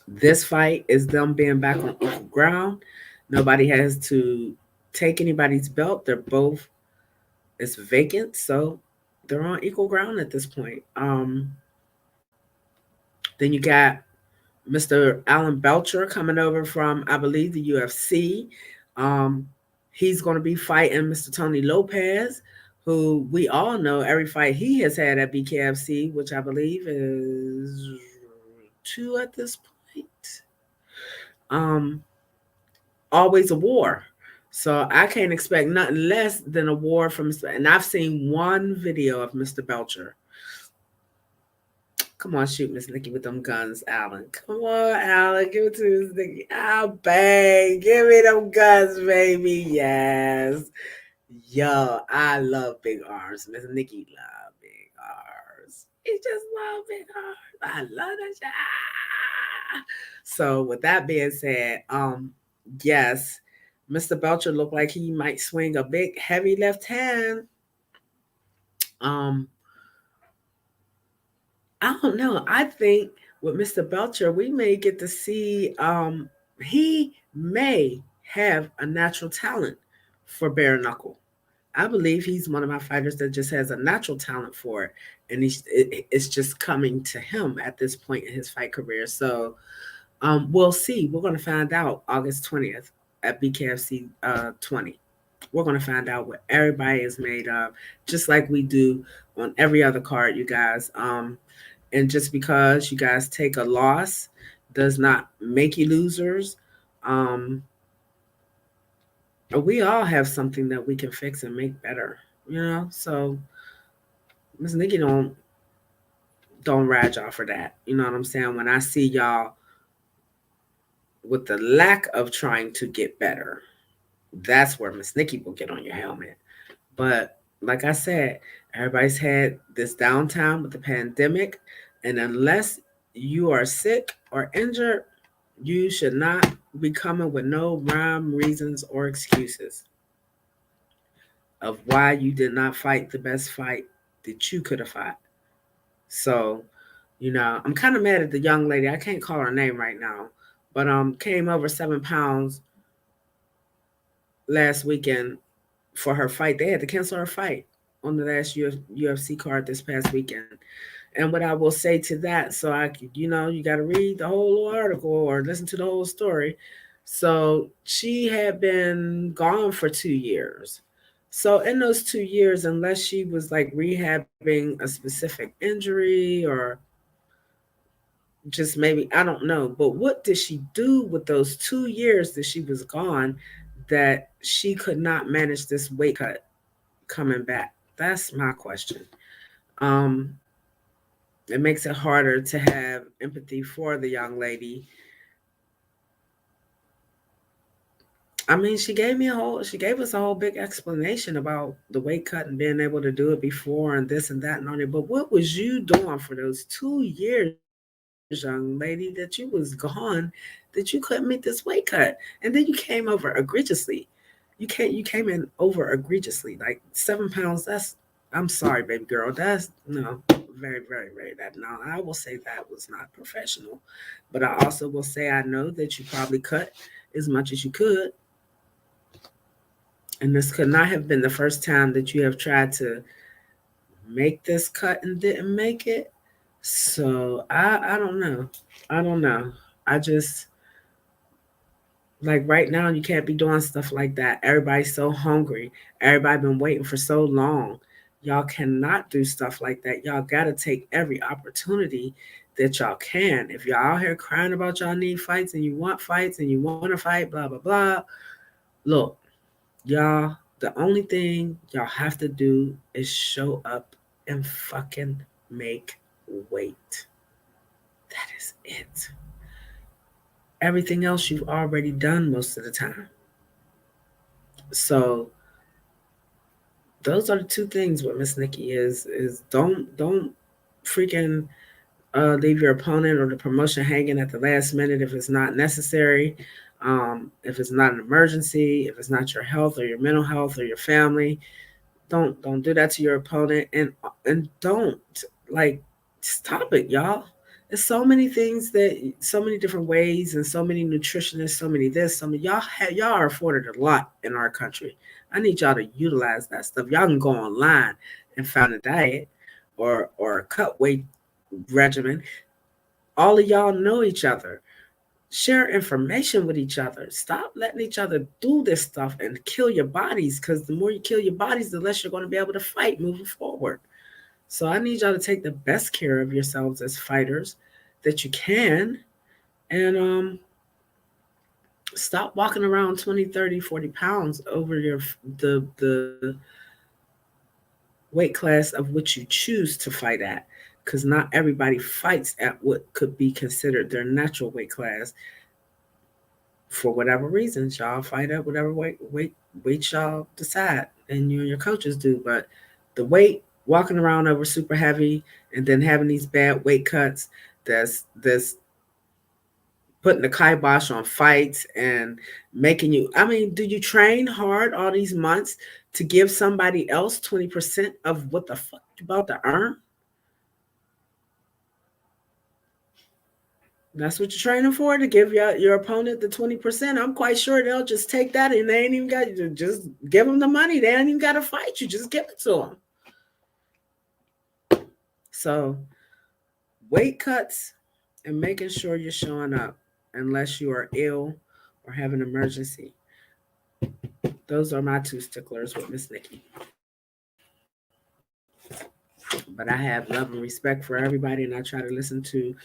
this fight is them being back on equal ground. Nobody has to take anybody's belt. They're both, it's vacant. So they're on equal ground at this point. Then you got Mr. Alan Belcher coming over from, I believe, the UFC. Um, he's going to be fighting Mr. Tony Lopez, who we all know every fight he has had at BKFC, which I believe is two at this point. Um, always a war. So I can't expect nothing less than a war from Mr. And I've seen one video of Mr. Belcher. Come on, shoot Miss Nikki with them guns, Alan. Come on, Alan. Give it to Miss Nikki. I'll bang. Give me them guns, baby. Yes. Yo, I love big arms. Miss Nikki love big arms. He just love big arms. I love that shit. So with that being said, yes, Mr. Belcher looked like he might swing a big, heavy left hand. Um, I don't know. I think with Mr. Belcher, we may get to see he may have a natural talent for bare knuckle. I believe he's one of my fighters that just has a natural talent for it, and it's just coming to him at this point in his fight career. So we'll see. We're going to find out August 20th at BKFC 20. We're going to find out what everybody is made of, just like we do on every other card, you guys. And just because you guys take a loss does not make you losers. Um, we all have something that we can fix and make better, you know. So Miss Nikki don't rag y'all for that. You know what I'm saying? When I see y'all with the lack of trying to get better, that's where Miss Nikki will get on your helmet. But like I said, everybody's had this downtime with the pandemic, and unless you are sick or injured, you should not be coming with no rhyme, reasons, or excuses of why you did not fight the best fight that you could have fought. So, I'm kind of mad at the young lady. I can't call her name right now, but came over 7 pounds last weekend for her fight. They had to cancel her fight on the last UFC card this past weekend. And what I will say to that, so you got to read the whole article or listen to the whole story. So she had been gone for 2 years. So in those 2 years, unless she was like rehabbing a specific injury or just maybe, I don't know, but what did she do with those 2 years that she was gone that she could not manage this weight cut coming back? That's my question. Um, it makes it harder to have empathy for the young lady. I mean, she gave us a whole big explanation about the weight cut and being able to do it before and this and that and on it. But what was you doing for those 2 years, young lady, that you was gone, that you couldn't meet this weight cut? And then you came over egregiously. You came in over egregiously, like 7 pounds. I'm sorry, baby girl. That's no, very, very, very that. No, I will say that was not professional, but I also will say I know that you probably cut as much as you could, and this could not have been the first time that you have tried to make this cut and didn't make it. So I don't know. I don't know. I just like right now you can't be doing stuff like that. Everybody's so hungry. Everybody been waiting for so long. Y'all cannot do stuff like that. Y'all gotta take every opportunity that y'all can. If y'all out here crying about y'all need fights and you want to fight, blah blah blah. Look, y'all, the only thing y'all have to do is show up and fucking make weight. That is it. Everything else you've already done most of the time. So those are the two things with Miss Nikki is don't freaking leave your opponent or the promotion hanging at the last minute if it's not necessary. If it's not an emergency, if it's not your health or your mental health or your family, don't do that to your opponent, and don't like stop it, y'all. There's so many things that so many different ways and so many nutritionists, so many this, some of y'all are afforded a lot in our country. I need y'all to utilize that stuff. Y'all can go online and find a diet or a cut weight regimen. All of y'all know each other. Share information with each other. Stop letting each other do this stuff and kill your bodies, because the more you kill your bodies, the less you're going to be able to fight moving forward. So I need y'all to take the best care of yourselves as fighters that you can, and stop walking around 20, 30, 40 pounds over the weight class of which you choose to fight at, because not everybody fights at what could be considered their natural weight class. For whatever reasons, y'all fight at whatever weight y'all decide, and you and your coaches do. But the weight, walking around over super heavy, and then having these bad weight cuts, that's putting the kibosh on fights and making you, I mean, do you train hard all these months to give somebody else 20% of what the fuck you about to earn? That's what you're training for, to give your opponent the 20%. I'm quite sure they'll just take that, and they ain't even got to just give them the money. They ain't even got to fight you. Just give it to them. So weight cuts and making sure you're showing up unless you are ill or have an emergency. Those are my two sticklers with Miss Nikki. But I have love and respect for everybody, and I try to listen to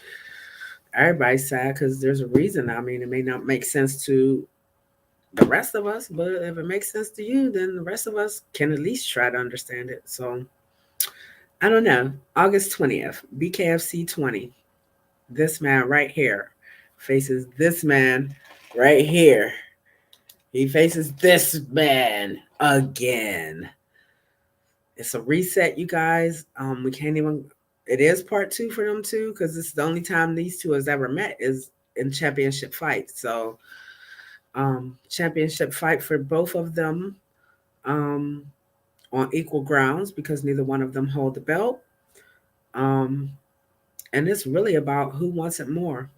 everybody's side because there's a reason. I mean, it may not make sense to the rest of us, but if it makes sense to you, then the rest of us can at least try to understand it. So I don't know. August 20th, BKFC 20. This man right here faces this man right here. He faces this man again. It's a reset, you guys. We can't even. It is part two for them too, because it's the only time these two has ever met is in championship fights. So, championship fight for both of them, um, on equal grounds because neither one of them hold the belt. Um, and it's really about who wants it more.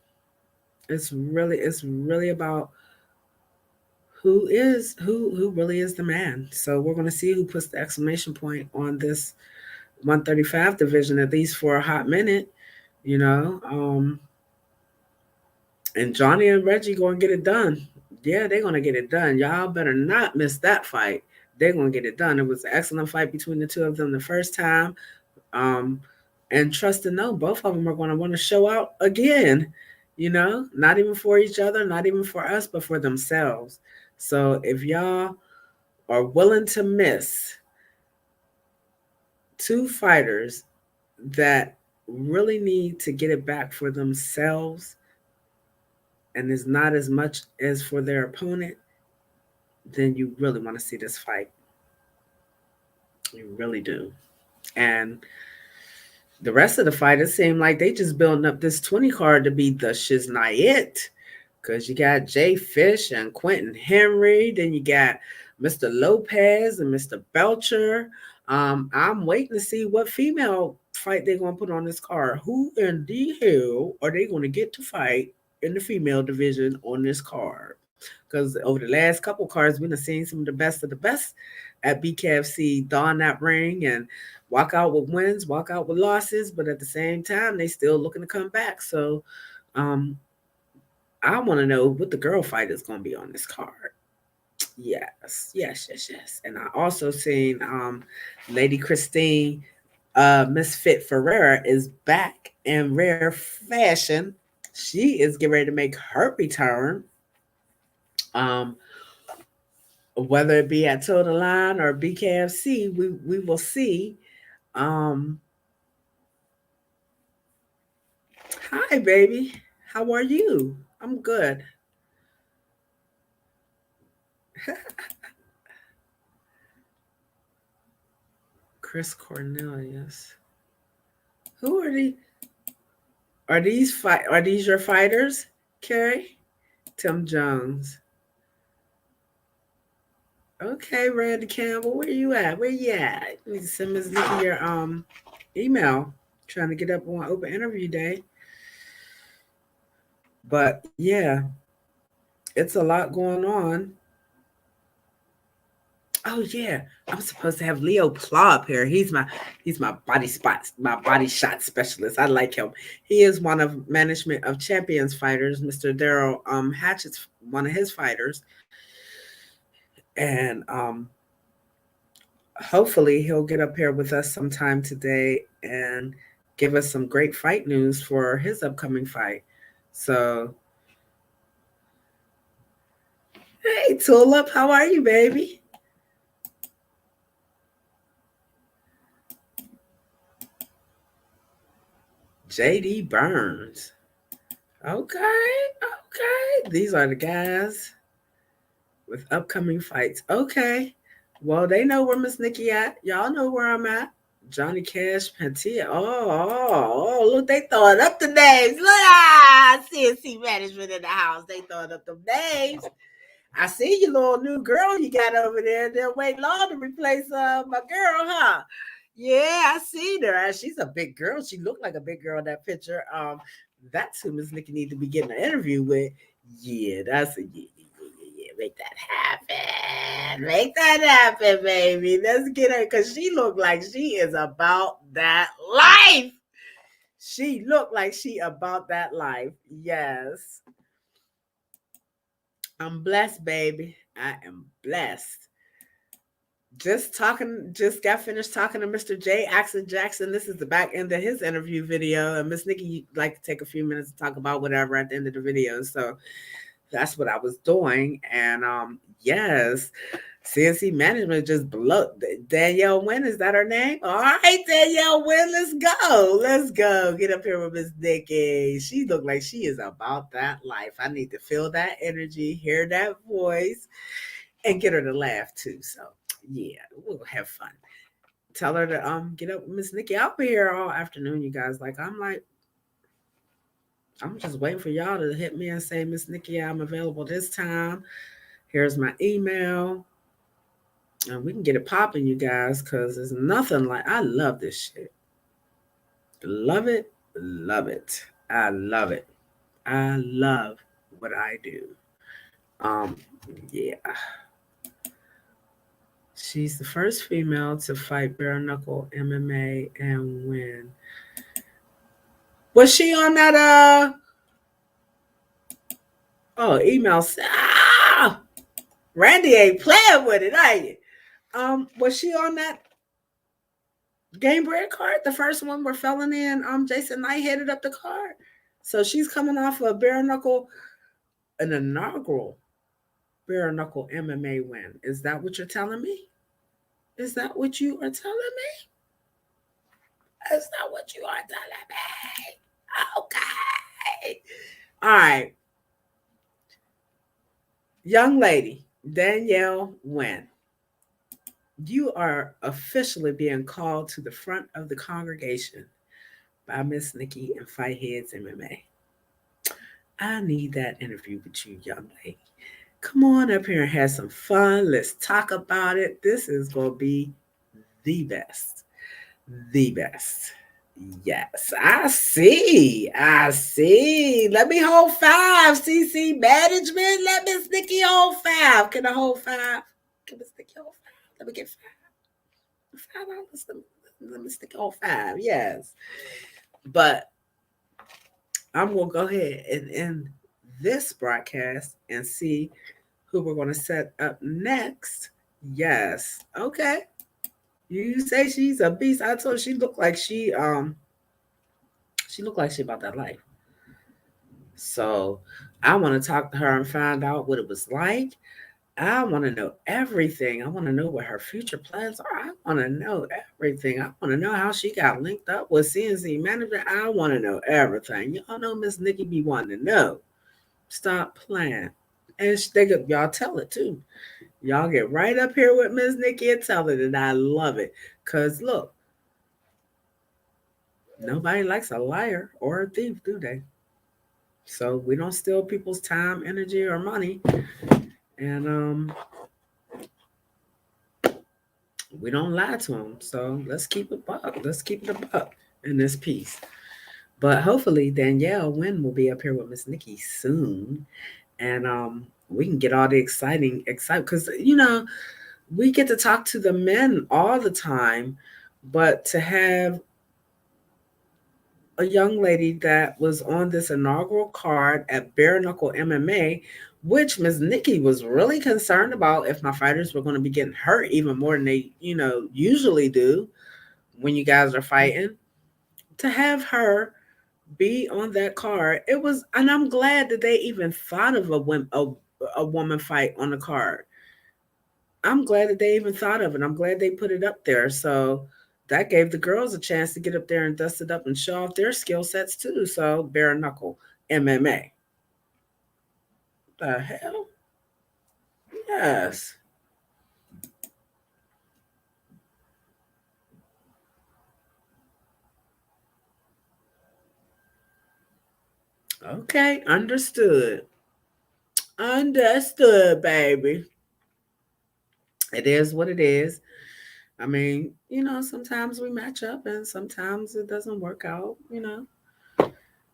It's really about who really is the man. So we're going to see who puts the exclamation point on this 135 division, at least for a hot minute, you know. And Johnny and Reggie going to get it done. Yeah, they're going to get it done. Y'all better not miss that fight. They're going to get it done. It was an excellent fight between the two of them the first time. Um, and trust and know, both of them are going to want to show out again, you know, not even for each other, not even for us, but for themselves. So if y'all are willing to miss two fighters that really need to get it back for themselves and is not as much as for their opponent, then you really want to see this fight. You really do. And the rest of the fighters seem like they just building up this 20 card to be the shiz not it. Because you got Jay Fish and Quentin Henry. Then you got Mr. Lopez and Mr. Belcher. I'm waiting to see what female fight they're going to put on this card. Who in the hell are they going to get to fight in the female division on this card? Because over the last couple cards, we've seen some of the best at BKFC don that ring and walk out with wins, walk out with losses, but at the same time, they still looking to come back. So um, I want to know what the girl fight is going to be on this card. Yes, yes, yes, yes. And I also seen Lady Christine Misfit Ferreira is back in rare fashion. She is getting ready to make her return. Um, whether it be at Total Line or BKFC, we will see. Um, Hi, baby. How are you? I'm good. Chris Cornelius. Who are these? Are these your fighters, Carrie? Tim Jones. Okay, Randy Campbell, where you at? Where you at? You need to send Ms. Nikki your email. Trying to get up on open interview day. But yeah, it's a lot going on. Oh yeah, I'm supposed to have Leo Claw up here. He's my body shot specialist. I like him. He is one of management of champions fighters. Mr. Daryl Hatchett's one of his fighters, and hopefully he'll get up here with us sometime today and give us some great fight news for his upcoming fight. So, hey Tulip, how are you, baby? JD Burns. Okay, okay. These are the guys with upcoming fights. Okay. Well, they know where Miss Nikki at. Y'all know where I'm at. Johnny Cash, Pantia. Look, they throwing up the names. Look, CNC management in the house. They throwing up the names. I see your little new girl you got over there. They'll wait long to replace my girl, huh? Yeah, I seen her. She's a big girl. She looked like a big girl in that picture. That's who Miss Nikki need to be getting an interview with. Yeah, that's a yeah. Make that happen. Make that happen, baby. Let's get her because she looked like she is about that life. She looked like she about that life. Yes. I'm blessed, baby. I am blessed. Just got finished talking to Mr. J. Axon Jackson. This is the back end of his interview video. And Miss Nikki, you'd like to take a few minutes to talk about whatever at the end of the video. So that's what I was doing. And yes, CNC management just blew. Danielle Wynn, is that her name? All right, Danielle Wynn, let's go. Let's go. Get up here with Miss Nikki. She looked like she is about that life. I need to feel that energy, hear that voice, and get her to laugh too. So yeah, we'll have fun. Tell her to get up with Miss Nikki. I'll be here all afternoon, you guys. I'm just waiting for y'all to hit me and say, Miss Nikki, I'm available this time. Here's my email. And we can get it popping, you guys, because there's nothing like I love this shit. Love it, love it. I love it. I love what I do. Um, yeah. She's the first female to fight bare knuckle MMA and win. Was she on that email? Randy ain't playing with it, are you? Was she on that game bread card? The first one where Felony and Jason Knight headed up the card. So she's coming off a bare knuckle, an inaugural bare knuckle MMA win. Is that what you're telling me? Is that what you are telling me? Is that what you are telling me? Okay. All right. Young lady, Danielle Wynn, you are officially being called to the front of the congregation by Miss Nikki and Fight Heads MMA. I need that interview with you, young lady. Come on up here and have some fun. Let's talk about it. This is going to be the best. The best. Yes, I see. I see. Let me hold five. CC management. Let Miss Nikki hold five. Can I hold five? Can Miss Nikki hold five? Let me get $5. Let me stick hold five. Yes. But I'm going to go ahead and end this broadcast and see who we're going to set up next. Yes. Okay. You say she's a beast. I told her she looked like she about that life. So I want to talk to her and find out what it was like. I want to know everything. I want to know what her future plans are. I want to know everything. I want to know how she got linked up with CNC manager. I want to know everything. Y'all know Miss Nikki be wanting to know. Stop playing. And y'all tell it too. Y'all get right up here with Miss Nikki and tell it, and I love it. Cause look, nobody likes a liar or a thief, do they? So we don't steal people's time, energy, or money, and we don't lie to them. So let's keep it buck. Let's keep it a buck in this piece. But hopefully Danielle Wynn will be up here with Miss Nikki soon, and we can get all the excitement because we get to talk to the men all the time, but to have a young lady that was on this inaugural card at Bare Knuckle MMA, which Miss Nikki was really concerned about if my fighters were going to be getting hurt even more than they, usually do when you guys are fighting. To have her be on that card, it was, and I'm glad that they even thought of a woman fight on the card. I'm glad that they even thought of it. I'm glad they put it up there. So that gave the girls a chance to get up there and dust it up and show off their skill sets too. So bare knuckle MMA. The hell? Yes. Okay, understood. Understood, baby. It is what it is. I mean, sometimes we match up and sometimes it doesn't work out.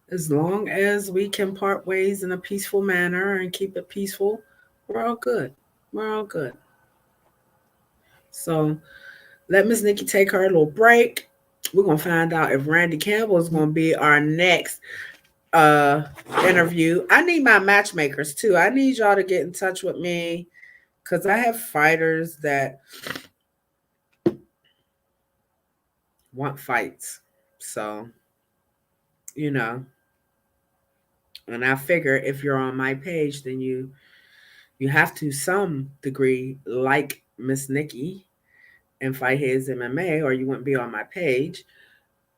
As long as we can part ways in a peaceful manner and keep it peaceful, we're all good. We're all good. So let Miss Nikki take her little break. We're gonna find out if Randy Campbell is gonna be our next uh interview. I need my matchmakers too. I need y'all to get in touch with me because I have fighters that want fights. So, you know, and I figure if you're on my page, then you have to some degree like Miss Nikki and fight his MMA, or you wouldn't be on my page.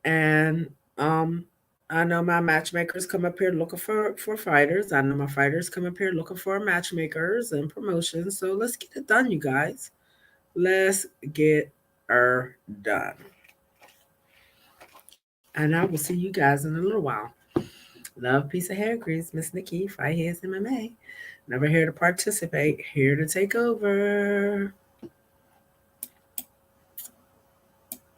And um, I know my matchmakers come up here looking for fighters. I know my fighters come up here looking for matchmakers and promotions. So let's get it done, you guys. Let's get her done. And I will see you guys in a little while. Love, peace, and hair grease, Miss Nikki, Fight Heads MMA. Never here to participate, here to take over.